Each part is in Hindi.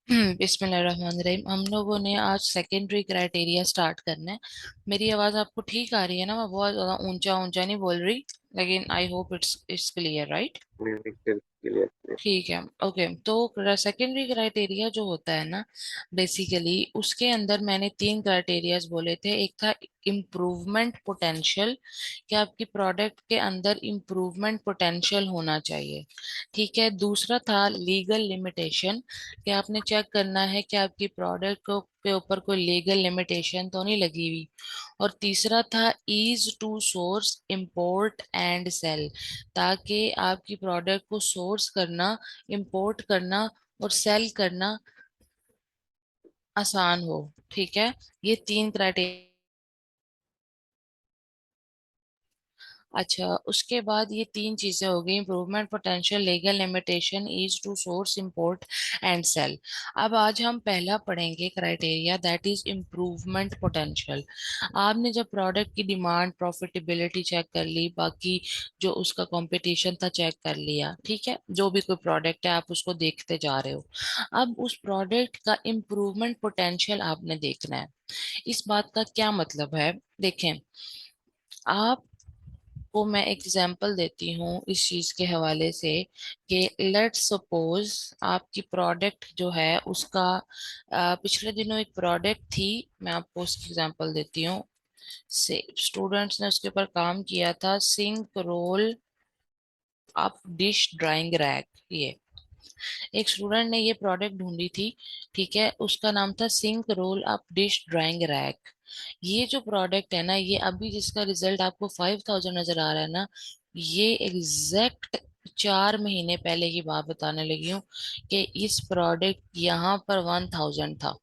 बिस्मिल्लाहिर्रहमानिर्रहीम। हम लोगों ने आज सेकेंडरी क्राइटेरिया स्टार्ट करना है। मेरी आवाज आपको ठीक आ रही है ना? मैं बहुत ज्यादा ऊंचा ऊंचा नहीं बोल रही, लेकिन I hope it's clear, right? Clear. ठीक है। ओके, तो सेकेंडरी क्राइटेरिया जो होता है ना, बेसिकली उसके अंदर मैंने तीन क्राइटेरियाज बोले थे। एक था इम्प्रूवमेंट पोटेंशियल, कि आपकी प्रोडक्ट के अंदर इम्प्रूवमेंट पोटेंशियल होना चाहिए। ठीक है। दूसरा था लीगल लिमिटेशन, कि आपने चेक करना है कि आपकी प्रोडक्ट को के ऊपर कोई लीगल लिमिटेशन तो नहीं लगी हुई। और तीसरा था ease to source, import and sale, ताकि आपकी प्रोडक्ट को सोर्स करना, इंपोर्ट करना और सेल करना आसान हो। ठीक है। ये तीन क्राइटेरिया। अच्छा, उसके बाद ये तीन चीजें हो गई: improvement potential, legal limitation, ease to source, import and sale. अब आज हम पहला पढ़ेंगे criteria, that is improvement potential. आपने जब प्रोडक्ट की डिमांड, प्रॉफिटेबिलिटी चेक कर ली, बाकी जो उसका कंपटीशन था चेक कर लिया, ठीक है, जो भी कोई प्रोडक्ट है आप उसको देखते जा रहे हो। अब उस प्रोडक्ट का इंप्रूवमेंट पोटेंशियल आपने देखना है। इस बात का क्या मतलब है? देखें, आप को मैं एग्जांपल देती हूँ इस चीज के हवाले से, कि लेट्स सपोज आपकी प्रोडक्ट जो है उसका पिछले दिनों एक प्रोडक्ट थी। मैं आपको उसकी एग्जांपल देती हूँ। से स्टूडेंट्स ने उसके ऊपर काम किया था, sink roll up dish drying rack. ये एक स्टूडेंट ने ये प्रोडक्ट ढूंढी थी। ठीक है, उसका नाम था sink roll up dish drying rack. ये जो प्रोडक्ट है ना, ये अभी जिसका रिजल्ट आपको 5000 नजर आ रहा है ना, ये एग्जैक्ट 4 महीने पहले की बात बताने लगी हूँ कि इस प्रोडक्ट यहाँ पर 1000 था।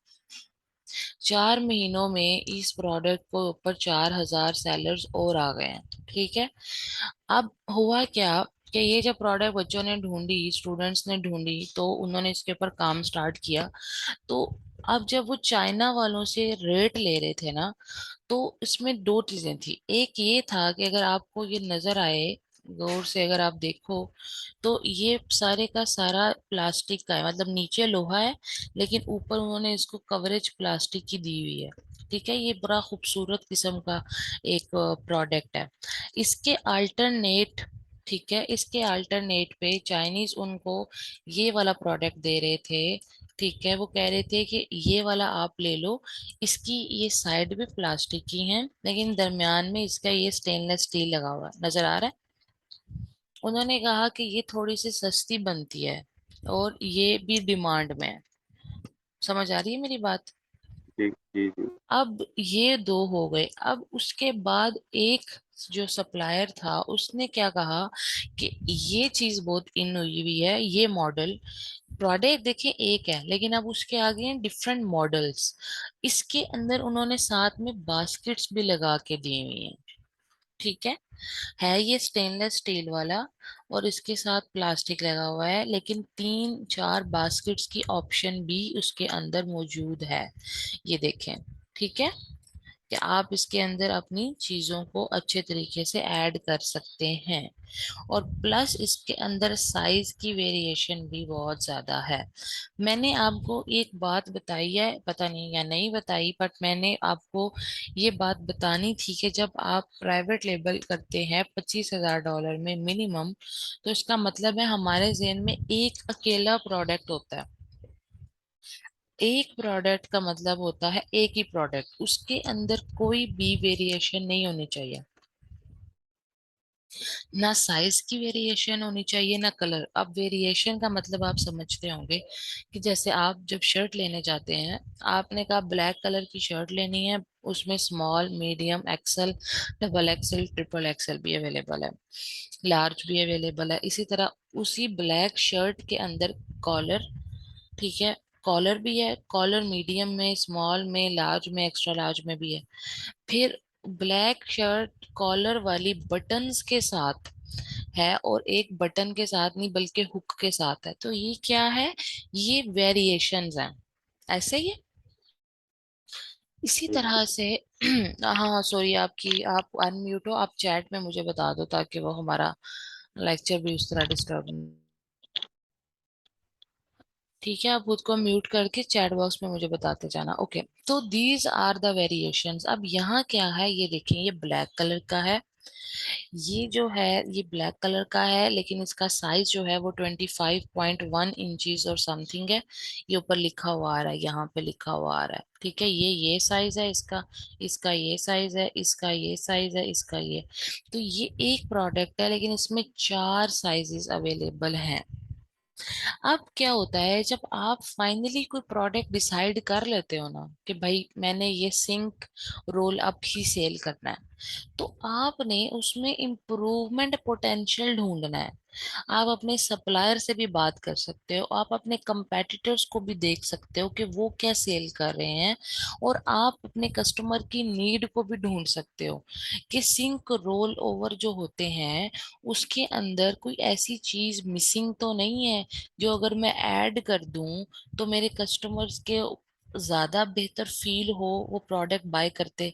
4 महीनों में इस प्रोडक्ट को ऊपर 4000 सेलर्स और आ गए हैं। ठीक है। अब हुआ क्या कि ये जब प्रोडक्ट बच्चों ने ढूंढी, स्टूडेंट्स ने ढूंढी, तो उन्होंने इसके ऊपर काम स्टार्ट किया। तो अब जब वो चाइना वालों से रेट ले रहे थे ना, तो इसमें दो चीजें थी। एक ये था कि अगर आपको ये नजर आए, गौर से अगर आप देखो, तो ये सारे का सारा प्लास्टिक का है, मतलब नीचे लोहा है लेकिन ऊपर उन्होंने इसको कवरेज प्लास्टिक की दी हुई है। ठीक है, ये बड़ा खूबसूरत किस्म का एक प्रोडक्ट है। इसके अल्टरनेट, ठीक है, इसके अल्टरनेट पे चाइनीज उनको ये वाला प्रोडक्ट दे रहे थे। ठीक है, वो कह रहे थे कि ये वाला आप ले लो, इसकी ये साइड भी प्लास्टिक की है लेकिन दरमियान में इसका ये स्टेनलेस स्टील लगा हुआ है, नजर आ रहा है? उन्होंने कहा कि ये थोड़ी सी सस्ती बनती है और ये भी डिमांड में है। समझ आ रही है मेरी बात? जी जी जी। अब ये दो हो गए। अब उसके बाद एक जो सप्लायर था उसने क्या कहा कि ये चीज बहुत इन हुई हुई है, ये मॉडल। प्रोडक्ट देखिए एक है लेकिन अब उसके आगे हैं डिफरेंट मॉडल्स। इसके अंदर उन्होंने साथ में बास्केट्स भी लगा के दी हुई हैं। ठीक है ये स्टेनलेस स्टील वाला, और इसके साथ प्लास्टिक लगा हुआ है, लेकिन 3 4 बास्केट्स की ऑप्शन भी उसके अंदर मौजूद है। ये देखें। ठीक है, कि आप इसके अंदर अपनी चीजों को अच्छे तरीके से ऐड कर सकते हैं। और प्लस इसके अंदर साइज की वेरिएशन भी बहुत ज्यादा है। मैंने आपको एक बात बताई है, पता नहीं या नहीं बताई, बट मैंने आपको ये बात बतानी थी कि जब आप प्राइवेट लेबल करते हैं $25,000 में मिनिमम, तो इसका मतलब है हमारे जेहन में एक अकेला प्रोडक्ट होता है। एक प्रोडक्ट का मतलब होता है एक ही प्रोडक्ट, उसके अंदर कोई भी वेरिएशन नहीं होनी चाहिए। ना साइज की वेरिएशन होनी चाहिए ना कलर। अब वेरिएशन का मतलब आप समझते होंगे कि जैसे आप जब शर्ट लेने जाते हैं, आपने कहा ब्लैक कलर की शर्ट लेनी है, उसमें small, medium, XL, double XL, triple XL भी अवेलेबल है, लार्ज भी अवेलेबल है। इसी तरह उसी ब्लैक शर्ट के अंदर कॉलर, ठीक है, कॉलर भी है, कॉलर मीडियम में, स्मॉल में, लार्ज में, एक्स्ट्रा लार्ज में भी है। फिर ब्लैक शर्ट कॉलर वाली बटन्स के साथ है, और एक बटन के साथ नहीं बल्कि हुक के साथ है। तो ये क्या है? ये वेरिएशंस हैं। ऐसे ही है। इसी जी तरह से हाँ सॉरी, आपकी आप अनम्यूट हो, आप चैट में मुझे बता दो ताकि वो हमारा लेक्चर भी उस तरह डिस्टर्ब। ठीक है, आप खुद को म्यूट करके चैट बॉक्स में मुझे बताते जाना। ओके, तो दीज आर द वेरिएशंस। अब यहाँ क्या है, ये देखें, ये ब्लैक कलर का है, ये जो है ये ब्लैक कलर का है, लेकिन इसका साइज जो है वो 25.1 इंचज और समथिंग है। ये ऊपर लिखा हुआ आ रहा है, यहाँ पे लिखा हुआ आ रहा है। ठीक है, ये साइज है इसका, इसका ये साइज है, इसका ये साइज है, इसका ये। तो ये एक प्रोडक्ट है, लेकिन इसमें 4 साइजेस अवेलेबल हैं। अब क्या होता है, जब आप फाइनली कोई प्रोडक्ट डिसाइड कर लेते हो ना कि भाई मैंने ये सिंक रोल अप ही सेल करना है, तो आपने उसमें इम्प्रूवमेंट पोटेंशियल ढूंढना है। आप अपने सप्लायर से भी बात कर सकते हो, आप अपने कंपेटिटर्स को भी देख सकते हो कि वो क्या सेल कर रहे हैं, और आप अपने कस्टमर की नीड को भी ढूंढ सकते हो कि सिंक रोल ओवर जो होते हैं उसके अंदर कोई ऐसी चीज मिसिंग तो नहीं है जो अगर मैं ऐड कर दूं तो मेरे कस्टमर्स के ज्यादा बेहतर फील हो, वो प्रोडक्ट बाय करते।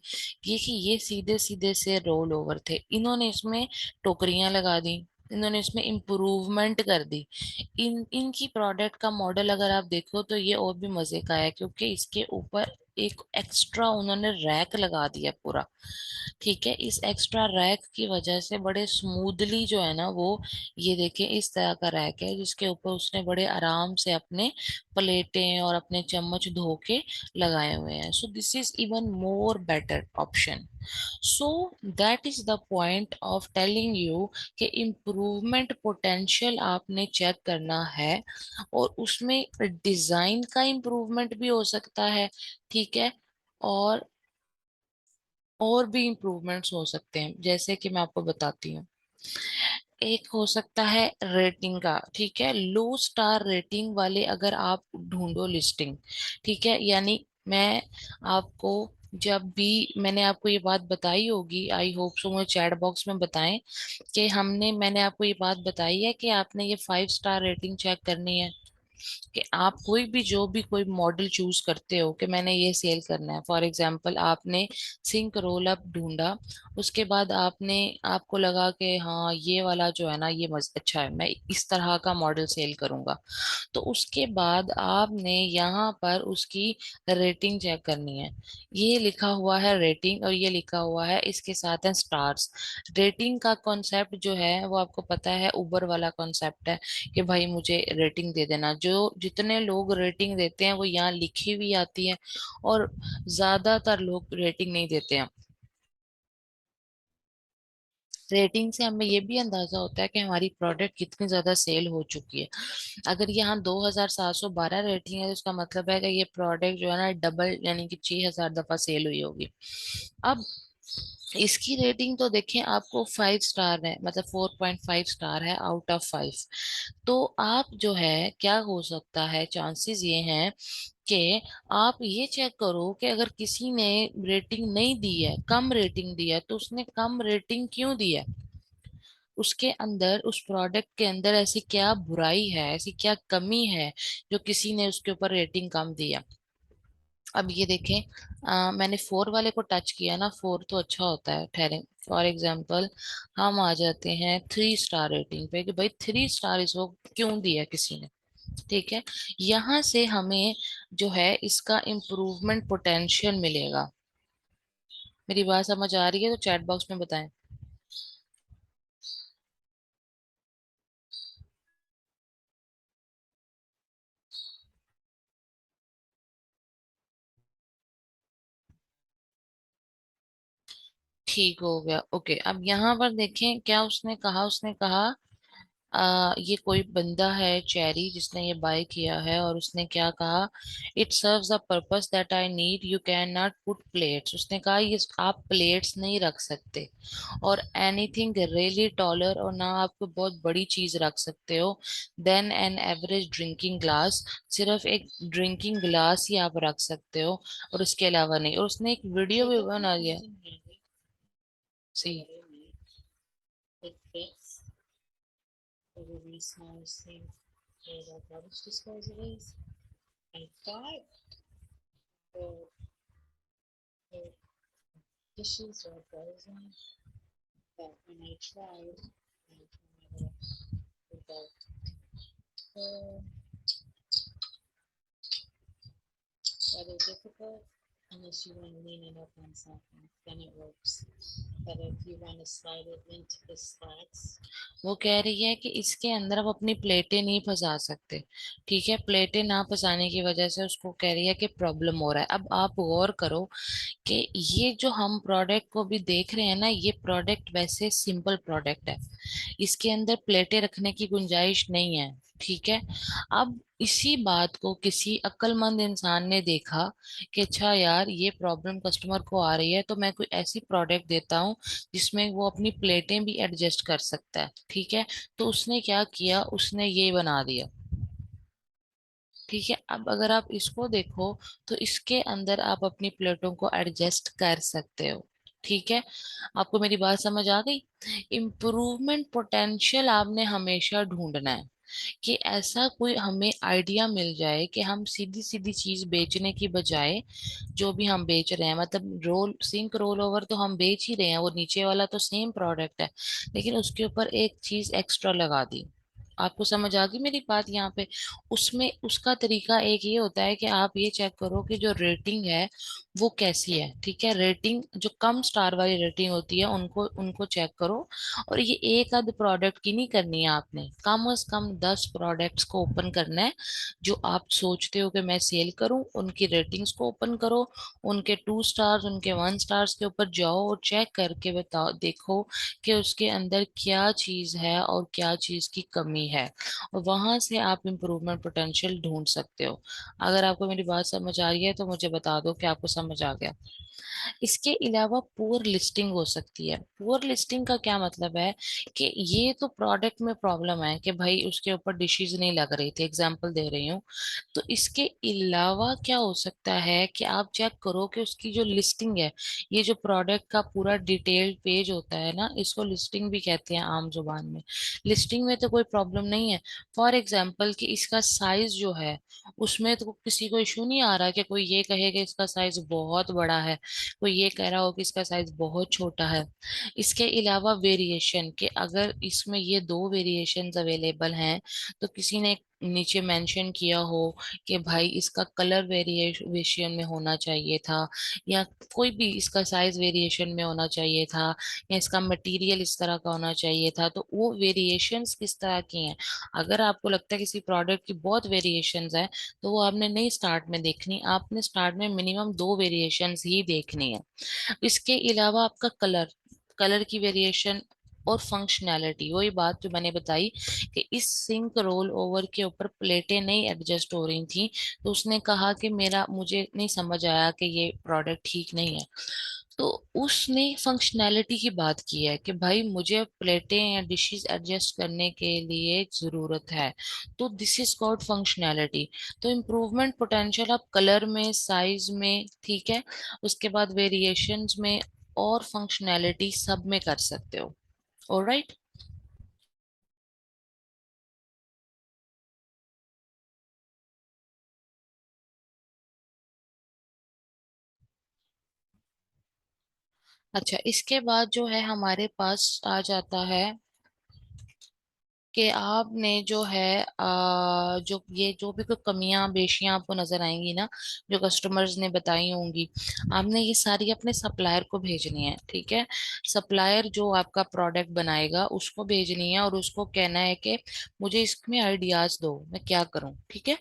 ये कि ये सीधे सीधे से रोल ओवर थे, इन्होंने इसमें टोकरियां लगा दी, इन्होंने इसमें इम्प्रूवमेंट कर दी। इनकी प्रोडक्ट का मॉडल अगर आप देखो तो ये और भी मजे का है, क्योंकि इसके ऊपर एक एक्स्ट्रा उन्होंने रैक लगा दिया पूरा। ठीक है, इस एक्स्ट्रा रैक की वजह से बड़े स्मूथली जो है ना वो, ये देखिए इस तरह का रैक है जिसके ऊपर उसने बड़े आराम से अपने प्लेटें और अपने चम्मच धो के लगाए हुए हैं। So this is even more better option. So that is the point of telling you कि इम्प्रूवमेंट पोटेंशियल आपने चेक करना है, और उसमें डिजाइन का इम्प्रूवमेंट भी हो सकता है। ठीक है, और भी इम्प्रूवमेंट्स हो सकते हैं, जैसे कि मैं आपको बताती हूँ। एक हो सकता है रेटिंग का। ठीक है, लो स्टार रेटिंग वाले अगर आप ढूंढो लिस्टिंग, ठीक है, यानी मैं आपको, जब भी मैंने आपको ये बात बताई होगी, आई होप सो, मुझे चैट बॉक्स में बताएं कि मैंने आपको ये बात बताई है कि आपने ये 5 स्टार रेटिंग चेक करनी है, कि आप कोई भी जो भी कोई मॉडल चूज करते हो कि मैंने ये सेल करना है। फॉर एग्जांपल आपने सिंक रोल अप ढूंढा, उसके बाद आपको लगा कि हाँ ये वाला जो है ना ये अच्छा है, मैं इस तरह का मॉडल सेल करूंगा। तो उसके बाद आपने यहाँ पर उसकी रेटिंग चेक करनी है। ये लिखा हुआ है रेटिंग, और ये लिखा हुआ है इसके साथ है स्टार्स। रेटिंग का कॉन्सेप्ट जो है वो आपको पता है, उबर वाला कॉन्सेप्ट है कि भाई मुझे रेटिंग दे देना। जो जितने लोग रेटिंग देते हैं वो यहाँ लिखी हुई आती है, और ज्यादातर लोग रेटिंग नहीं देते हैं। रेटिंग से हमें ये भी अंदाजा होता है कि हमारी प्रोडक्ट कितनी ज्यादा सेल हो चुकी है। अगर यहाँ 2712 रेटिंग है तो इसका मतलब है कि ये प्रोडक्ट जो है ना डबल, यानी कि 6000 दफा सेल हुई होगी। अब इसकी रेटिंग तो देखें, आपको 5 स्टार है, मतलब 4.5 स्टार है आउट ऑफ 5। तो आप जो है क्या हो सकता है, चांसेस ये हैं कि आप ये चेक करो कि अगर किसी ने रेटिंग नहीं दी है, कम रेटिंग दी है, तो उसने कम रेटिंग क्यों दी है, उसके अंदर, उस प्रोडक्ट के अंदर ऐसी क्या बुराई है, ऐसी क्या कमी है जो किसी ने उसके ऊपर रेटिंग कम दी है। अब ये देखें, मैंने 4 वाले को टच किया ना, 4 तो अच्छा होता है, ठहरे। फॉर एग्जाम्पल हम आ जाते हैं 3 स्टार रेटिंग पे कि भाई 3 स्टार इसको क्यों दिया किसी ने। ठीक है, यहाँ से हमें जो है इसका इम्प्रूवमेंट पोटेंशियल मिलेगा। मेरी बात समझ आ रही है तो चैट बॉक्स में बताएं। ठीक हो गया, ओके। अब यहाँ पर देखें क्या उसने कहा, उसने कहा ये कोई बंदा है चैरी जिसने ये बाय किया है, और उसने क्या कहा, it serves the purpose that I need, you can not put plates. उसने कहा ये आप प्लेट्स नहीं रख सकते, और एनीथिंग रियली टॉलर, और ना आप कोई बहुत बड़ी चीज रख सकते हो, then an average drinking glass. सिर्फ एक ड्रिंकिंग ग्लास ही आप रख सकते हो, और उसके अलावा नहीं। और उसने एक वीडियो भी बना दिया। सी dishes or frozen, but when I tried, I tried without. difficult unless you want to lean it up on something, then it works. But if you want to slide it into the slats, वो कह रही है कि इसके अंदर आप अपनी प्लेटें नहीं फंसा सकते। ठीक है, प्लेटें ना फंसाने की वजह से उसको कह रही है कि प्रॉब्लम हो रहा है। अब आप गौर करो कि ये जो हम प्रोडक्ट को भी देख रहे हैं ना, ये प्रोडक्ट वैसे सिंपल प्रोडक्ट है, इसके अंदर प्लेटें रखने की गुंजाइश नहीं है। ठीक है, अब इसी बात को किसी अक्लमंद इंसान ने देखा कि अच्छा यार, ये प्रॉब्लम कस्टमर को आ रही है, तो मैं कोई ऐसी प्रोडक्ट देता हूँ जिसमें वो अपनी प्लेटें भी एडजस्ट कर सकता है। ठीक है, तो उसने क्या किया, उसने ये बना दिया। ठीक है, अब अगर आप इसको देखो तो इसके अंदर आप अपनी प्लेटों को एडजस्ट कर सकते हो। ठीक है, आपको मेरी बात समझ आ गई। इम्प्रूवमेंट पोटेंशियल आपने हमेशा ढूंढना है कि ऐसा कोई हमें आइडिया मिल जाए कि हम सीधी सीधी चीज बेचने की बजाय जो भी हम बेच रहे हैं, मतलब रोल सिंक रोल ओवर तो हम बेच ही रहे हैं, वो नीचे वाला तो सेम प्रोडक्ट है, लेकिन उसके ऊपर एक चीज एक्स्ट्रा लगा दी। आपको समझ आ गई मेरी बात यहाँ पे। उसमें उसका तरीका एक ये होता है कि आप ये चेक करो कि जो रेटिंग है वो कैसी है। ठीक है, रेटिंग जो कम स्टार वाली रेटिंग होती है उनको उनको चेक करो। और ये एक आध प्रोडक्ट की नहीं करनी है, आपने कम से कम 10 प्रोडक्ट्स को ओपन करना है जो आप सोचते हो कि मैं सेल करूं, उनकी रेटिंग्स को ओपन करो, उनके 2 स्टार्स उनके 1 स्टार्स के ऊपर जाओ और चेक करके बताओ, देखो कि उसके अंदर क्या चीज है और क्या चीज की कमी है, और वहां से आप इम्प्रूवमेंट पोटेंशियल ढूंढ सकते हो। अगर आपको मेरी बात समझ आ रही है तो मुझे बता दो कि आपको समझ आ गया। इसके अलावा पुअर लिस्टिंग हो सकती है। पुअर लिस्टिंग का क्या मतलब है कि ये तो प्रोडक्ट में प्रॉब्लम है कि भाई उसके ऊपर डिशेस नहीं लग रही थी, एग्जांपल दे रही हूँ। तो इसके अलावा क्या हो सकता है कि आप चेक करो कि उसकी जो लिस्टिंग है, ये जो प्रोडक्ट का पूरा डिटेल्ड पेज होता है ना, इसको लिस्टिंग भी कहते हैं आम जुबान में। लिस्टिंग में तो कोई प्रॉब्लम नहीं है। फॉर एग्जाम्पल कि इसका साइज जो है उसमें तो किसी को इशू नहीं आ रहा कि कोई ये कहे कि इसका साइज बहुत बड़ा है, कोई ये कह रहा हो कि इसका साइज बहुत छोटा है। इसके अलावा वेरिएशन के, अगर इसमें ये दो वेरिएशंस अवेलेबल हैं तो किसी ने नीचे मेंशन किया हो कि भाई इसका कलर वेरिएशन में होना चाहिए था, या कोई भी इसका साइज वेरिएशन में होना चाहिए था, या इसका मटेरियल इस तरह का होना चाहिए था, तो वो वेरिएशंस किस तरह की हैं। अगर आपको लगता है किसी प्रोडक्ट की बहुत वेरिएशंस है तो वो आपने नहीं स्टार्ट में देखनी, आपने स्टार्ट में मिनिमम दो वेरिएशंस ही देखनी है। इसके अलावा आपका कलर, कलर की वेरिएशन और फंक्शनैलिटी, वही बात जो मैंने बताई कि इस सिंक रोल ओवर के ऊपर प्लेटें नहीं एडजस्ट हो रही थी, तो उसने कहा कि मेरा मुझे नहीं समझ आया कि ये प्रोडक्ट ठीक नहीं है। तो उसने फंक्शनैलिटी की बात की है कि भाई मुझे प्लेटें या डिशेस एडजस्ट करने के लिए जरूरत है, तो दिस इज कॉल्ड फंक्शनैलिटी। तो इम्प्रूवमेंट पोटेंशियल आप कलर में, साइज में, ठीक है, उसके बाद वेरिएशंस में और फंक्शनैलिटी सब में कर सकते हो। ऑलराइट। अच्छा, इसके बाद जो है हमारे पास आ जाता है कि आपने जो है जो ये जो भी कोई कमियां बेशियां आपको नजर आएंगी ना, जो कस्टमर्स ने बताई होंगी, आपने ये सारी अपने सप्लायर को भेजनी है। ठीक है, सप्लायर जो आपका प्रोडक्ट बनाएगा उसको भेजनी है और उसको कहना है कि मुझे इसमें आइडियाज दो, मैं क्या करूं। ठीक है,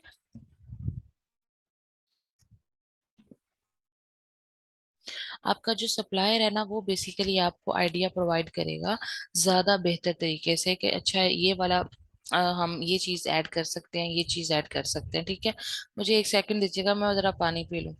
आपका जो सप्लायर है ना वो बेसिकली आपको आइडिया प्रोवाइड करेगा ज्यादा बेहतर तरीके से कि अच्छा ये वाला हम ये चीज ऐड कर सकते हैं, ये चीज ऐड कर सकते हैं। ठीक है, मुझे एक सेकंड दीजिएगा, मैं जरा पानी पी लूं।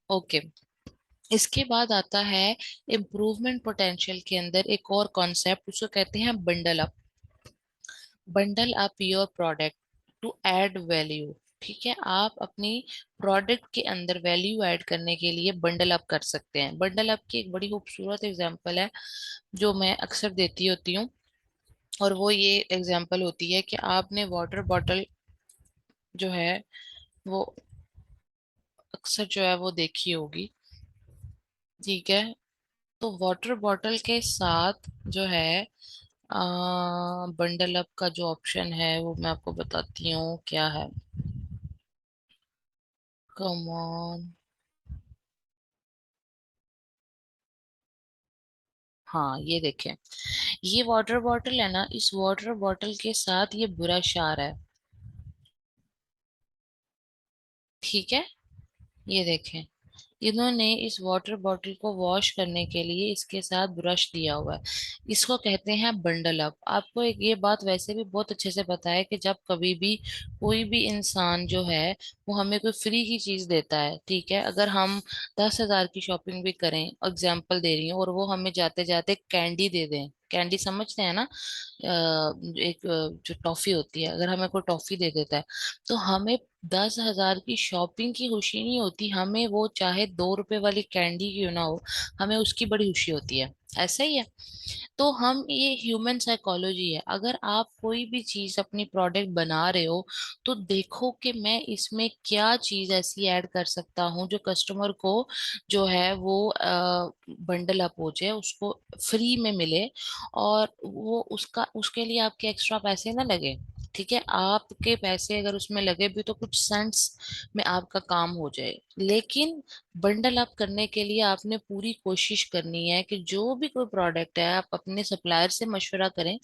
ओके, इसके बाद आता है इम्प्रूवमेंट पोटेंशियल के अंदर एक और कॉन्सेप्ट, उसको कहते हैं bundle up. Bundle up your product to add value. ठीक है, आप अपनी प्रोडक्ट के अंदर वैल्यू ऐड करने के लिए बंडल अप कर सकते हैं। बंडल अप की एक बड़ी खूबसूरत एग्जांपल है जो मैं अक्सर देती होती हूँ, और वो ये एग्जांपल होती है कि आपने वाटर बॉटल जो है वो अक्सर जो है वो देखी होगी। ठीक है। तो वाटर बॉटल के साथ जो है बंडल अप का जो ऑप्शन है वो मैं आपको बताती हूँ क्या है। Come on. हाँ ये देखें, ये वाटर बॉटल है ना, इस वाटर बॉटल के साथ ये ब्रश आ रहा है। ठीक है। ये देखें, इन्होंने इस वाटर बॉटल को वॉश करने के लिए इसके साथ ब्रश दिया हुआ है। इसको कहते हैं बंडल अप। आपको एक ये बात वैसे भी बहुत अच्छे से पता है कि जब कभी भी कोई भी इंसान जो है वो हमें कोई फ्री की चीज देता है, ठीक है, अगर हम 10,000 की शॉपिंग भी करें, एग्जाम्पल दे रही हूँ, और वो हमें जाते जाते कैंडी दे दें, कैंडी समझते हैं ना, एक जो टॉफी होती है, अगर हमें कोई टॉफी दे देता है, तो हमें 10,000 की शॉपिंग की खुशी नहीं होती, हमें वो चाहे 2 रुपए वाली कैंडी क्यों ना हो, हमें उसकी बड़ी खुशी होती है। ऐसा ही है। तो हम, ये ह्यूमन साइकोलॉजी है। अगर आप कोई भी चीज अपनी प्रोडक्ट बना रहे हो, तो देखो कि मैं इसमें क्या चीज ऐसी ऐड कर सकता हूँ जो कस्टमर को जो है वो बंडल अप हो जाए, उसको फ्री में मिले, और वो उसका उसके लिए आपके एक्स्ट्रा पैसे ना लगे। ठीक है, आपके पैसे अगर उसमें लगे भी तो कुछ सेंट्स में आपका काम हो जाए, लेकिन बंडल अप करने के लिए आपने पूरी कोशिश करनी है कि जो भी कोई प्रोडक्ट है आप अपने सप्लायर से मशवरा करें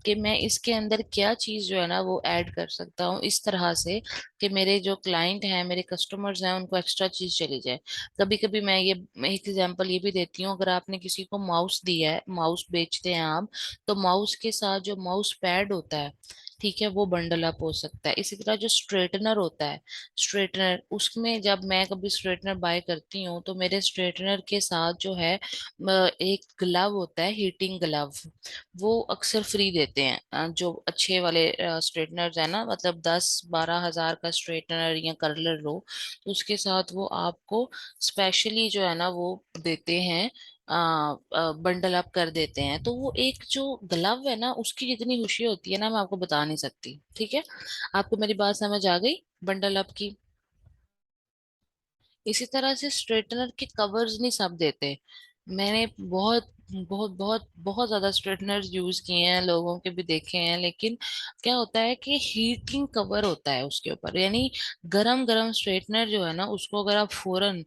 कि मैं इसके अंदर क्या चीज जो है ना वो ऐड कर सकता हूँ, इस तरह से कि मेरे जो क्लाइंट हैं, मेरे कस्टमर्स हैं, उनको एक्स्ट्रा चीज चली जाए। कभी कभी मैं एक एग्जांपल ये भी देती हूँ, अगर आपने किसी को माउस दिया है, माउस बेचते हैं आप, तो माउस के साथ जो माउस पैड होता है, ठीक है, वो बंडल अप हो सकता है। इसी तरह जो स्ट्रेटनर होता है, स्ट्रेटनर, उसमें जब मैं कभी स्ट्रेटनर बाय करती हूँ तो मेरे स्ट्रेटनर के साथ जो है एक ग्लव होता है, हीटिंग ग्लव, वो अक्सर फ्री देते हैं। जो अच्छे वाले स्ट्रेटनर्स है ना, मतलब 10-12 हजार का स्ट्रेटनर या कर्लर लो, तो उसके साथ वो आपको स्पेशली जो है ना वो देते हैं, बंडल अप कर देते हैं। तो वो एक जो ग्लव है ना, उसकी जितनी खुशी होती है ना, मैं आपको बता नहीं सकती। ठीक है, आपको मेरी बात समझ आ गई बंडल अप की। इसी तरह से स्ट्रेटनर के कवर्स नहीं सब देते। मैंने बहुत बहुत बहुत बहुत ज्यादा स्ट्रेटनर्स यूज किए हैं, लोगों के भी देखे हैं, लेकिन क्या होता है कि हीटिंग कवर होता है उसके ऊपर, यानी गरम गरम स्ट्रेटनर जो है ना, उसको अगर आप फौरन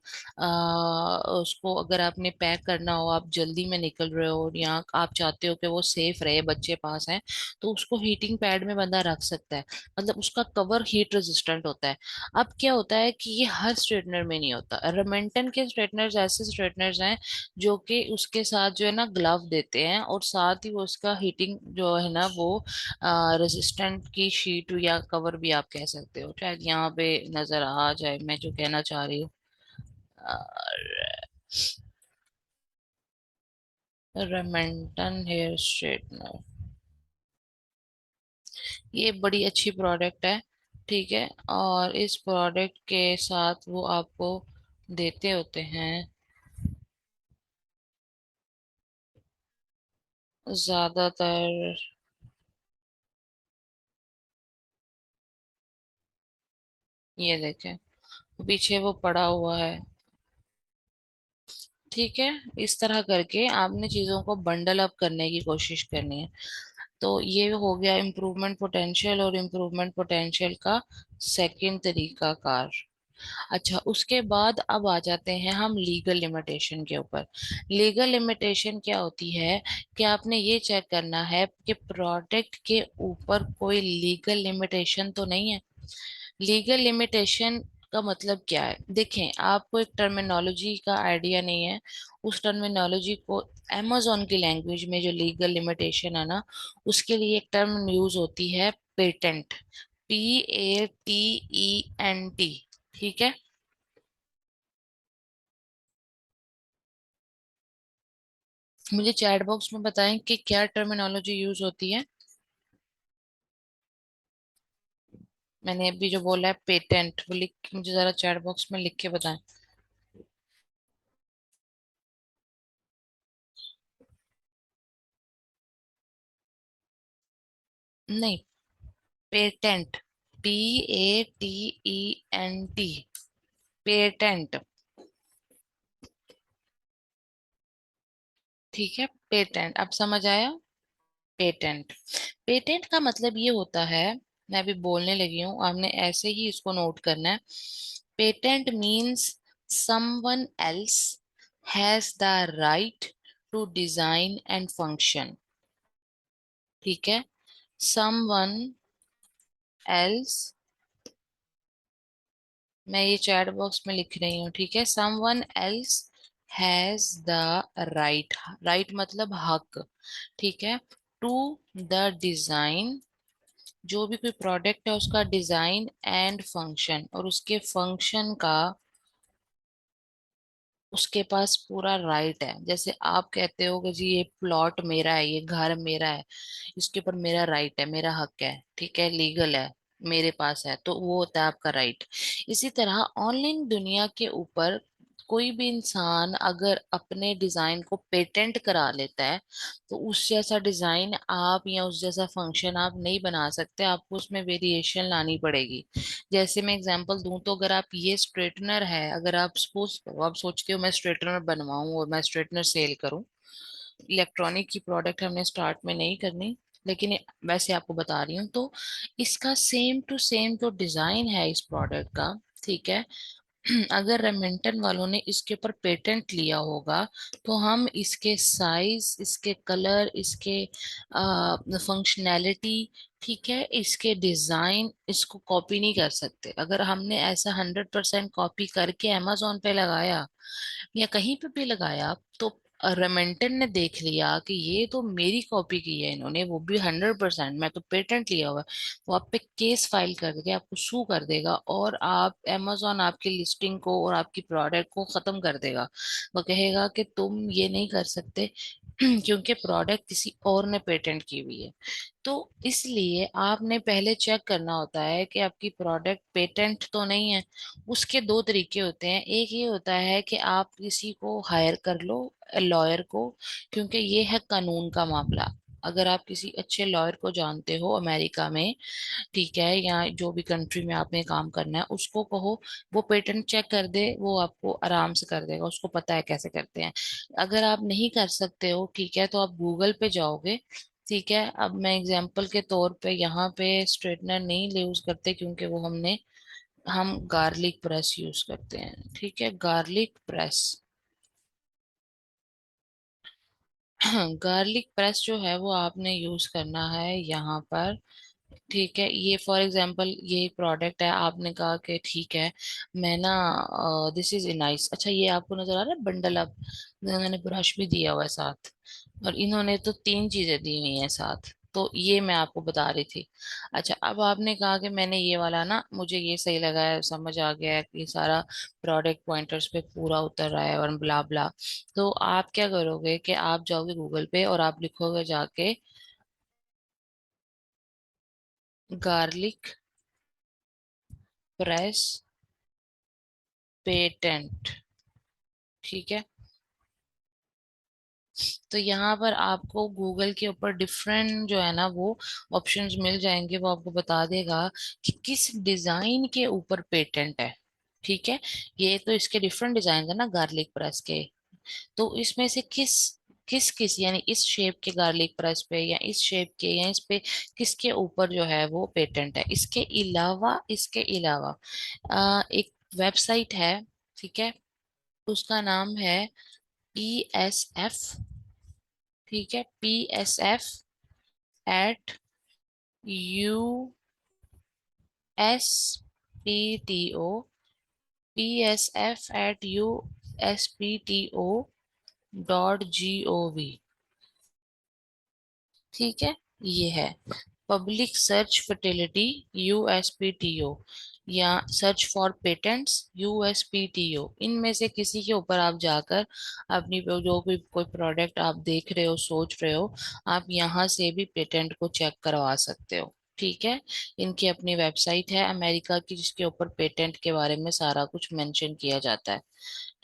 उसको अगर आपने पैक करना हो, आप जल्दी में निकल रहे हो, या आप चाहते हो कि वो सेफ रहे, बच्चे पास हैं, तो उसको हीटिंग पैड में बंदा रख सकता है। मतलब उसका कवर हीट रेजिस्टेंट होता है। अब क्या होता है कि ये हर स्ट्रेटनर में नहीं होता। रेमेंटन के स्ट्रेटनर्स ऐसे स्ट्रेटनर्स हैं जो कि उसके साथ जो है ना ग्लव देते हैं, और साथ ही वो उसका हीटिंग जो है ना वो रेजिस्टेंट की शीट या कवर भी आप कह सकते हो, शायद यहाँ पे नजर आ जाए मैं जो कहना चाह रही हूँ। रेमेंटन हेयर स्ट्रेटनर, ये बड़ी अच्छी प्रोडक्ट है। ठीक है, और इस प्रोडक्ट के साथ वो आपको देते होते हैं ज्यादातर। ये देखें, पीछे वो पड़ा हुआ है। ठीक है, इस तरह करके आपने चीजों को बंडल अप करने की कोशिश करनी है। तो ये हो गया इम्प्रूवमेंट पोटेंशियल, और इम्प्रूवमेंट पोटेंशियल का सेकंड तरीका कार। अच्छा, उसके बाद अब आ जाते हैं हम लीगल लिमिटेशन के ऊपर। लीगल लिमिटेशन क्या होती है कि आपने ये चेक करना है कि प्रोडक्ट के ऊपर कोई लीगल लिमिटेशन तो नहीं है। लीगल लिमिटेशन का मतलब क्या है, देखें, आपको एक टर्मिनोलॉजी का आइडिया नहीं है। उस टर्मिनोलॉजी को, amazon की लैंग्वेज में जो लीगल लिमिटेशन है ना, उसके लिए एक टर्म यूज होती है, पेटेंट। PATENT। ठीक है। मुझे चैट बॉक्स में बताएं कि क्या टर्मिनोलॉजी यूज होती है। मैंने अभी जो बोला है पेटेंट, वो लिख मुझे जरा चैट बॉक्स में लिख के बताएं। नहीं, पेटेंट, PATENT। पेटेंट। ठीक है, पेटेंट अब समझ आया। पेटेंट, पेटेंट का मतलब ये होता है, मैं अभी बोलने लगी हूँ, आपने ऐसे ही इसको नोट करना है। Patent means someone else has the right to design and function. ठीक है, समवन एल्स, मैं ये चैट बॉक्स में लिख रही हूँ, ठीक है, someone else has the right, right मतलब हक, ठीक है, टू द डिजाइन, जो भी कोई प्रोडक्ट है उसका डिजाइन एंड फंक्शन, और उसके फंक्शन का उसके पास पूरा राइट है। जैसे आप कहते हो कि जी ये प्लॉट मेरा है, ये घर मेरा है, इसके ऊपर मेरा राइट है, मेरा हक है, ठीक है, लीगल है, मेरे पास है, तो वो होता है आपका राइट। इसी तरह ऑनलाइन दुनिया के ऊपर कोई भी इंसान अगर अपने डिजाइन को पेटेंट करा लेता है, तो उस जैसा डिजाइन आप या उस जैसा फंक्शन आप नहीं बना सकते, आपको उसमें वेरिएशन लानी पड़ेगी। जैसे मैं एग्जांपल दूं, तो अगर आप ये स्ट्रेटनर है, अगर आप सपोज करो, आप सोचते हो मैं स्ट्रेटनर बनवाऊं और मैं स्ट्रेटनर सेल करूं, इलेक्ट्रॉनिक की प्रोडक्ट हमने स्टार्ट में नहीं करनी, लेकिन वैसे आपको बता रही हूँ, तो इसका सेम टू सेम जो डिजाइन है इस प्रोडक्ट का, ठीक है, अगर रेमिंटन वालों ने इसके ऊपर पेटेंट लिया होगा, तो हम इसके साइज, इसके कलर, इसके फंक्शनैलिटी, ठीक है, इसके डिजाइन, इसको कॉपी नहीं कर सकते। अगर हमने ऐसा 100% कॉपी करके अमेजोन पे लगाया या कहीं पे भी लगाया, तो रेमेंटन ने देख लिया कि ये तो मेरी कॉपी की है इन्होंने, वो भी 100%, मैं तो पेटेंट लिया हुआ है, वो आप पे केस फाइल करके आपको सू कर देगा, और आप अमेजोन आपकी लिस्टिंग को और आपकी प्रोडक्ट को खत्म कर देगा। वो कहेगा कि तुम ये नहीं कर सकते क्योंकि प्रोडक्ट किसी और ने पेटेंट की हुई है। तो इसलिए आपने पहले चेक करना होता है कि आपकी प्रोडक्ट पेटेंट तो नहीं है। उसके दो तरीके होते हैं, एक ये होता है कि आप किसी को हायर कर लो, लॉयर को, क्योंकि ये है कानून का मामला। अगर आप किसी अच्छे लॉयर को जानते हो अमेरिका में, ठीक है, या जो भी कंट्री में आपने काम करना है, उसको कहो वो पेटेंट चेक कर दे, वो आपको आराम से कर देगा, उसको पता है कैसे करते हैं। अगर आप नहीं कर सकते हो, ठीक है, तो आप गूगल पे जाओगे, ठीक है। अब मैं एग्जांपल के तौर पे यहाँ पे स्ट्रेटनर नहीं यूज करते, क्योंकि वो हम गार्लिक प्रेस यूज करते हैं, ठीक है, गार्लिक प्रेस। गार्लिक प्रेस जो है वो आपने यूज करना है यहाँ पर, ठीक है। ये फॉर एग्जांपल ये प्रोडक्ट है, आपने कहा कि ठीक है, मैं ना, दिस इज नाइस, अच्छा ये आपको नजर आ रहा है बंडल, अब मैंने ब्रश भी दिया हुआ है साथ, और इन्होंने तो तीन चीजें दी हुई हैं साथ, तो ये मैं आपको बता रही थी। अच्छा, अब आपने कहा कि मैंने ये वाला ना, मुझे ये सही लगा है, समझ आ गया है कि सारा प्रोडक्ट पॉइंटर्स पे पूरा उतर रहा है और ब्ला ब्ला, तो आप क्या करोगे कि आप जाओगे गूगल पे और आप लिखोगे जाके गार्लिक प्रेस पेटेंट, ठीक है। तो यहाँ पर आपको गूगल के ऊपर डिफरेंट जो है ना वो ऑप्शंस मिल जाएंगे, वो आपको बता देगा कि किस डिजाइन के ऊपर पेटेंट है, ठीक है। ये तो इसके डिफरेंट डिजाइन है ना गार्लिक प्रेस के, तो इसमें से किस किस किस यानी इस शेप के गार्लिक प्रेस पे, या इस शेप के, या इस पे किसके ऊपर जो है वो पेटेंट है। इसके अलावा एक वेबसाइट है, ठीक है, उसका नाम है PSF, ठीक है, PSF@USPTO.gov, ठीक है। ये है पब्लिक सर्च फर्टिलिटी, USPTO, या सर्च फॉर पेटेंट्स, USPTO, इनमें से किसी के ऊपर आप जाकर अपनी जो भी कोई प्रोडक्ट आप देख रहे हो, सोच रहे हो, आप यहाँ से भी पेटेंट को चेक करवा सकते हो, ठीक है। इनकी अपनी वेबसाइट है अमेरिका की, जिसके ऊपर पेटेंट के बारे में सारा कुछ मेंशन किया जाता है,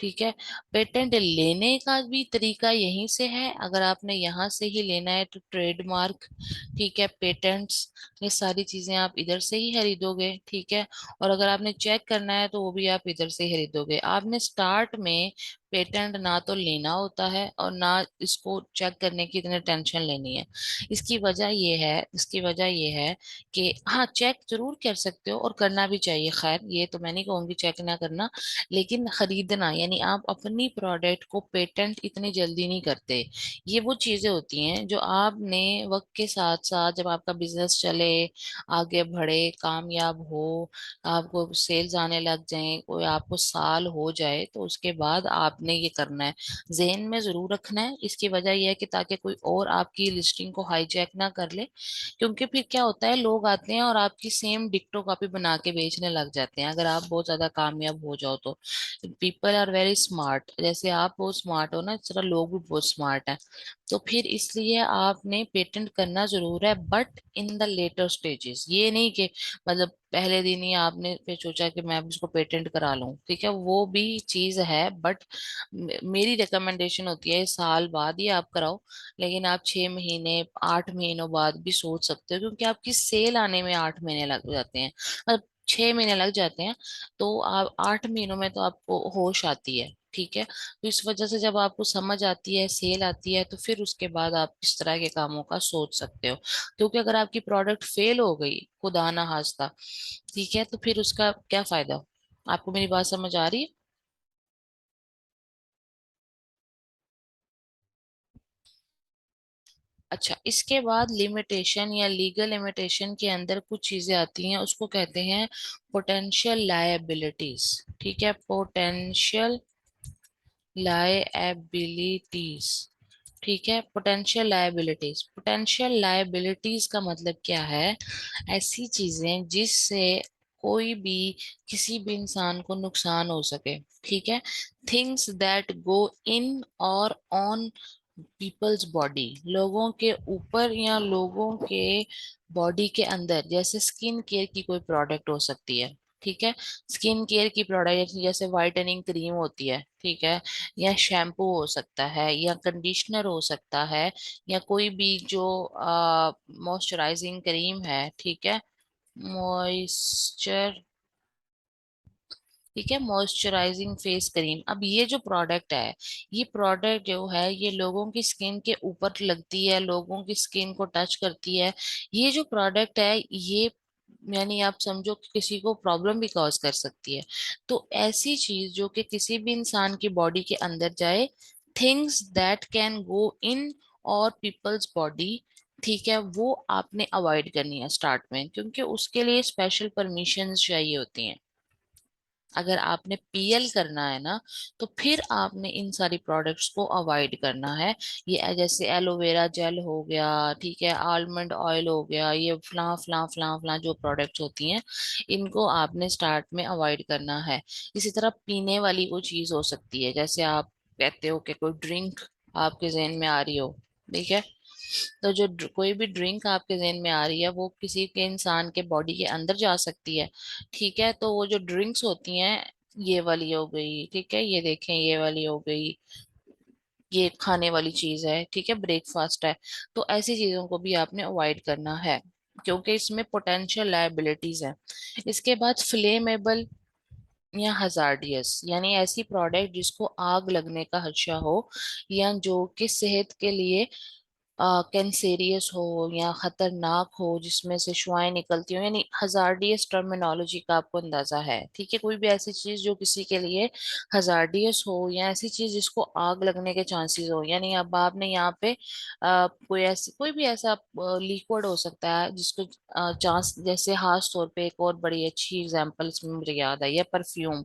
ठीक है। पेटेंट लेने का भी तरीका यहीं से है, अगर आपने यहाँ से ही लेना है तो ट्रेडमार्क, ठीक है, पेटेंट्स, ये सारी चीजें आप इधर से ही खरीदोगे, ठीक है। और अगर आपने चेक करना है तो वो भी आप इधर से ही खरीदोगे। आपने स्टार्ट में पेटेंट ना तो लेना होता है और ना इसको चेक करने की इतनी टेंशन लेनी है। इसकी वजह ये है कि हाँ, चेक जरूर कर सकते हो और करना भी चाहिए, खैर ये तो मैं नहीं कहूंगी चेक ना करना, लेकिन खरीदना यानी आप अपनी प्रोडक्ट को पेटेंट इतनी जल्दी नहीं करते। ये वो चीजें होती हैं जो आपने वक्त के साथ साथ, जब आपका बिजनेस चले, आगे बढ़े, कामयाब हो, आपको सेल्स आने लग जाए, कोई आपको साल हो जाए, तो उसके बाद आपने ये करना है। जेहन में जरूर रखना है। इसकी वजह यह है कि ताकि कोई और आपकी लिस्टिंग को हाईजैक ना कर ले, क्योंकि फिर क्या होता है, लोग आते हैं और आपकी सेम डिक्टो कॉपी बना के बेचने लग जाते हैं, अगर आप बहुत ज्यादा कामयाब हो जाओ तो। पीपल आर वेरी स्मार्ट, जैसे आप बहुत स्मार्ट हो ना, इस तरह लोग भी बहुत स्मार्ट हैं। तो फिर इसलिए आपने पेटेंट करना जरूर है, but in the later stages. ये नहीं कि मतलब पहले दिन ही आपने फिर सोचा कि मैं अब इसको पेटेंट करा लूं, ठीक है, वो भी चीज है, बट मेरी रिकमेंडेशन होती है साल बाद ही आप कराओ। लेकिन आप 6 महीने 8 महीनों बाद भी सोच सकते हो, क्योंकि आपकी सेल आने में 8 महीने लग जाते हैं, मतलब 6 महीने लग जाते हैं। तो आप 8 महीनों में तो आपको होश आती है, ठीक है। तो इस वजह से जब आपको समझ आती है, सेल आती है, तो फिर उसके बाद आप इस तरह के कामों का सोच सकते हो। क्योंकि अगर आपकी प्रोडक्ट फेल हो गई, खुदा ना खास्ता, ठीक है, तो फिर उसका क्या फायदा। आपको मेरी बात समझ आ रही है? अच्छा, इसके बाद लिमिटेशन या लीगल लिमिटेशन के अंदर कुछ चीजें आती हैं, उसको कहते हैं पोटेंशियल लायबिलिटीज, ठीक है, पोटेंशियल लायबिलिटीज, ठीक है। पोटेंशियल लायबिलिटीज का मतलब क्या है? ऐसी चीजें जिससे कोई भी, किसी भी इंसान को नुकसान हो सके, ठीक है। थिंग्स दैट गो इन और ऑन पीपल्स बॉडी, लोगों के ऊपर या लोगों के बॉडी के अंदर, जैसे स्किन केयर की कोई प्रोडक्ट हो सकती है, ठीक है। स्किन केयर की प्रोडक्ट जैसे वाइटनिंग क्रीम होती है, ठीक है, या शैम्पू हो सकता है, या कंडीशनर हो सकता है, या कोई भी जो मॉइस्चराइजिंग क्रीम है, ठीक है, मॉइस्चर, ठीक है, मॉइस्चराइजिंग फेस क्रीम। अब ये जो प्रोडक्ट है, ये प्रोडक्ट जो है, ये लोगों की स्किन के ऊपर लगती है, लोगों की स्किन को टच करती है। ये जो प्रोडक्ट है, ये यानी आप समझो कि किसी को प्रॉब्लम भी कॉज कर सकती है। तो ऐसी चीज जो कि किसी भी इंसान की बॉडी के अंदर जाए, थिंग्स दैट कैन गो इन और पीपल्स बॉडी, ठीक है, वो आपने अवॉइड करनी है स्टार्ट में, क्योंकि उसके लिए स्पेशल परमिशंस चाहिए होती हैं। अगर आपने पीएल करना है ना, तो फिर आपने इन सारी प्रोडक्ट्स को अवॉइड करना है। ये जैसे एलोवेरा जेल हो गया, ठीक है, आलमंड ऑयल हो गया, ये फला फला फला फला जो प्रोडक्ट्स होती हैं, इनको आपने स्टार्ट में अवॉइड करना है। इसी तरह पीने वाली कोई चीज हो सकती है, जैसे आप कहते हो कि कोई ड्रिंक आपके जहन में आ रही हो, ठीक है, तो जो कोई भी ड्रिंक आपके जहन में आ रही है, वो किसी के इंसान के बॉडी के अंदर जा सकती है, ठीक है। तो वो जो ड्रिंक्स होती हैं, ये वाली हो गई, ठीक है, ये देखें ये वाली हो गई, ये खाने वाली चीज है, ठीक है, ब्रेकफास्ट है। तो ऐसी चीजों को भी आपने अवॉइड करना है, क्योंकि इसमें पोटेंशियल लायबिलिटीज है। इसके बाद फ्लेमेबल या हजार्डियस, यानी ऐसी प्रोडक्ट जिसको आग लगने का खदशा हो, या जो कि सेहत के लिए कैंसेरियस हो या खतरनाक हो, जिसमें से शुआएं निकलती हो, यानी हजार्डियस टर्मिनोलॉजी का आपको अंदाजा है, ठीक है। कोई भी ऐसी चीज जो किसी के लिए हजार्डियस हो, या ऐसी चीज जिसको आग लगने के चांसेस हो, यानी अब आपने यहाँ पे कोई भी ऐसा लिक्विड हो सकता है जिसको चांस, जैसे खास तौर पे एक और बड़ी अच्छी एग्जांपल इसमें मुझे याद आई है, परफ्यूम।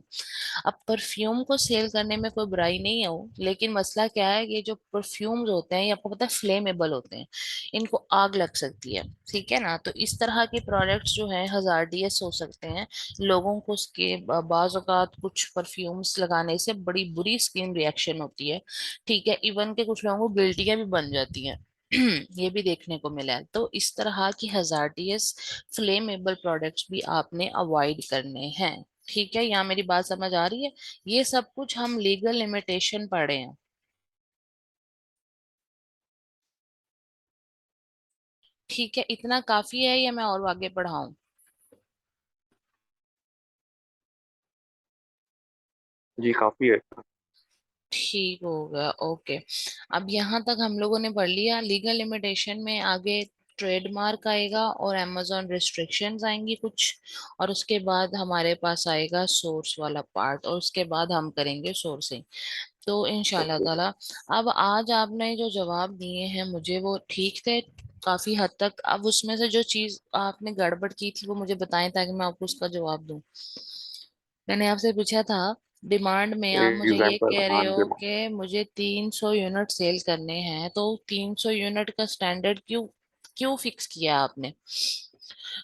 अब परफ्यूम को सेल करने में कोई बुराई नहीं है वो, लेकिन मसला क्या है, ये जो परफ्यूम्स होते हैं, ये आपको पता है फ्लेमेबल होते हैं, इनको आग लग सकती है, ठीक है ना। तो इस तरह के प्रोडक्ट्स जो हैं हजार्डियस हो सकते हैं। लोगों को उसके बाज औकात कुछ परफ्यूम्स लगाने से बड़ी बुरी स्किन रिएक्शन होती है, ठीक है, इवन के कुछ लोगों को गिल्टियां भी बन जाती हैं। ये भी देखने को मिला है। तो इस तरह की हजार्डियस फ्लेमेबल प्रोडक्ट्स भी आपने अवॉइड करने हैं। ठीक है, यहाँ मेरी बात समझ आ रही है? ये सब कुछ हम लीगल लिमिटेशन पढ़े हैं। ठीक है, इतना काफी है या मैं और आगे बढ़ाऊं? जी काफी है। ठीक हो गया, ओके। अब यहाँ तक हम लोगों ने पढ़ लिया लीगल लिमिटेशन में। आगे ट्रेडमार्क आएगा और अमेजोन रिस्ट्रिक्शंस आएंगी कुछ, और उसके बाद हमारे पास आएगा सोर्स वाला पार्ट, और उसके बाद हम करेंगे सोर्सिंग। तो इंशाल्लाह ओके। ताला। अब आज आपने जो जवाब दिए हैं मुझे वो ठीक थे काफी हद तक। अब उसमें से जो चीज आपने गड़बड़ की थी वो मुझे बताएं, ताकि मैं आपको उसका जवाब दूं। मैंने आपसे पूछा था डिमांड में, आप मुझे ये एग्जाम्पल, कह रहे हाँ हो डिमांड। कि मुझे 300 यूनिट सेल करने हैं, तो 300 यूनिट का स्टैंडर्ड क्यों क्यों फिक्स किया आपने?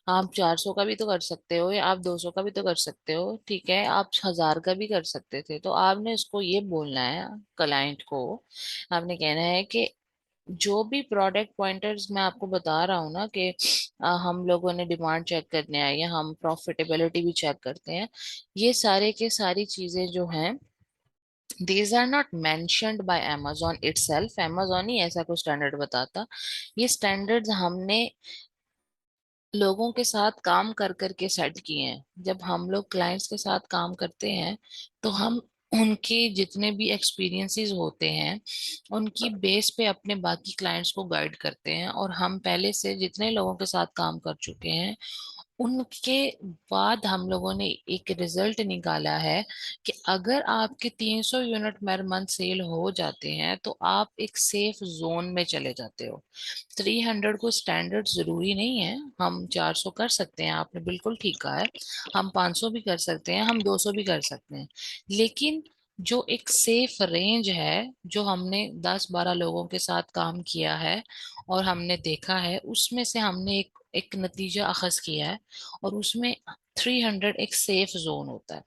आप 400 का भी तो कर सकते हो, या आप 200 का भी तो कर सकते हो, ठीक है, आप 1000 का भी कर सकते थे। तो आपने इसको ये बोलना है क्लाइंट को, आपने कहना है कि जो भी प्रोडक्ट पॉइंटर्स मैं आपको बता रहा हूँ ना, कि हम लोगों ने डिमांड चेक करने आई है, हम प्रॉफिटेबिलिटी भी चेक करते हैं, ये सारे के सारी चीजें जो हैं, these are not mentioned by Amazon itself। Amazon ही ऐसा कोई स्टैंडर्ड बताता। ये स्टैंडर्ड्स हमने लोगों के साथ काम कर करके सेट किए हैं। जब हम लोग क्लाइंट्स के साथ काम करते हैं तो हम उनके जितने भी एक्सपीरियंसेस होते हैं उनकी बेस पे अपने बाकी क्लाइंट्स को गाइड करते हैं, और हम पहले से जितने लोगों के साथ काम कर चुके हैं उनके बाद हम लोगों ने एक रिजल्ट निकाला है कि अगर आपके 300 यूनिट पर मंथ सेल हो जाते हैं तो आप एक सेफ जोन में चले जाते हो। 300 को स्टैंडर्ड जरूरी नहीं है, हम 400 कर सकते हैं, आपने बिल्कुल ठीक कहा है। हम 500 भी कर सकते हैं, हम 200 भी कर सकते हैं। लेकिन जो एक सेफ रेंज है, जो हमने 10-12 लोगों के साथ काम किया है और हमने देखा है, उसमें से हमने एक एक नतीजा अखज किया है, और उसमें 300 एक सेफ जोन होता है।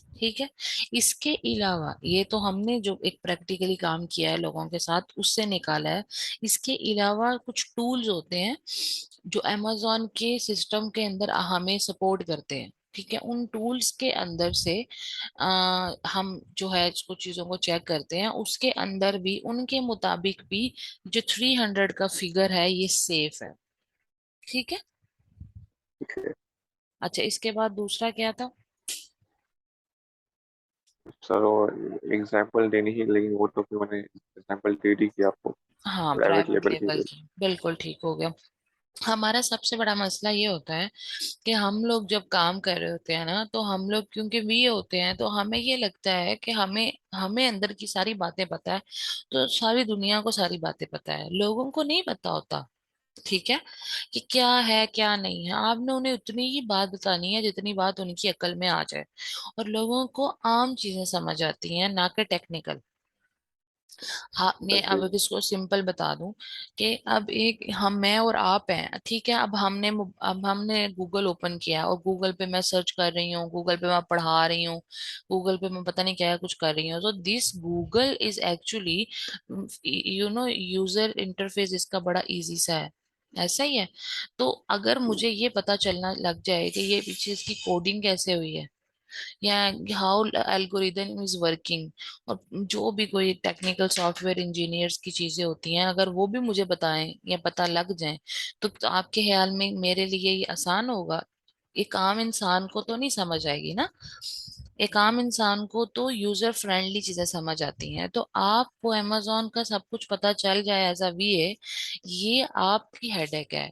ठीक है। इसके अलावा ये तो हमने जो एक प्रैक्टिकली काम किया है लोगों के साथ उससे निकाला है। इसके अलावा कुछ टूल्स होते हैं जो अमेजोन के सिस्टम के अंदर हमें सपोर्ट करते हैं। ठीक है, उन टूल्स के अंदर से हम जो है कुछ चीजों को चेक करते हैं, उसके अंदर भी उनके मुताबिक भी जो 300 का फिगर है ये सेफ है। ठीक है। ठीक है अच्छा, इसके बाद दूसरा क्या था? सर, और एग्जाम्पल देनी ही, लेकिन वो तो फिर मैंने एग्जाम्पल दे दी कि आपको हाँ, प्राइवेट प्राइवेट लेवल की। लेवल की, बिल्कुल ठीक हो गया। हमारा सबसे बड़ा मसला ये होता है कि हम लोग जब काम कर रहे होते हैं ना, तो हम लोग क्योंकि वी होते हैं तो हमें ये लगता है कि हमें हमें अंदर की सारी बातें पता है, तो सारी दुनिया को सारी बातें पता है, लोगों को नहीं पता होता। ठीक है, कि क्या है क्या नहीं है, आपने उन्हें उतनी ही बात बतानी है जितनी बात उनकी अक्ल में आ जाए। और लोगों को आम चीजें समझ आती हैं, ना कि टेक्निकल। हाँ, मैं सही अब इसको सिंपल बता दूं कि अब एक हम मैं और आप हैं, ठीक है, अब हमने गूगल ओपन किया और गूगल पे मैं सर्च कर रही हूँ, गूगल पे मैं पढ़ा रही हूँ, गूगल पे मैं पता नहीं क्या कुछ कर रही हूँ। तो this Google is actually, user interface इसका बड़ा इजी सा है, ऐसा ही है। तो अगर मुझे ये पता चलना लग जाए कि ये पीछे इसकी कोडिंग कैसे हुई है, या हाउ एल्गोरिदम इज वर्किंग, और जो भी कोई टेक्निकल सॉफ्टवेयर इंजीनियर्स की चीजें होती हैं, अगर वो भी मुझे बताएं या पता लग जाए, तो आपके ख्याल में मेरे लिए ये आसान होगा? एक आम इंसान को तो नहीं समझ आएगी ना। एक आम इंसान को तो यूजर फ्रेंडली चीजें समझ आती हैं। तो आपको अमेजोन का सब कुछ पता चल जाए एज अ वीए, ये आपकी हेडेक है।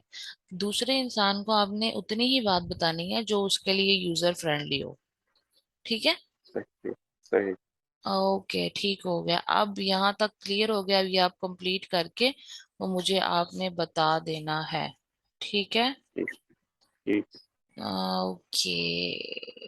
दूसरे इंसान को आपने उतनी ही बात बतानी है जो उसके लिए यूजर फ्रेंडली हो। ठीक है। सही सही। ओके, ठीक हो गया, अब यहाँ तक क्लियर हो गया। अब ये आप कंप्लीट करके वो मुझे आपने बता देना है। ठीक है। ठीक ठीक। ओके।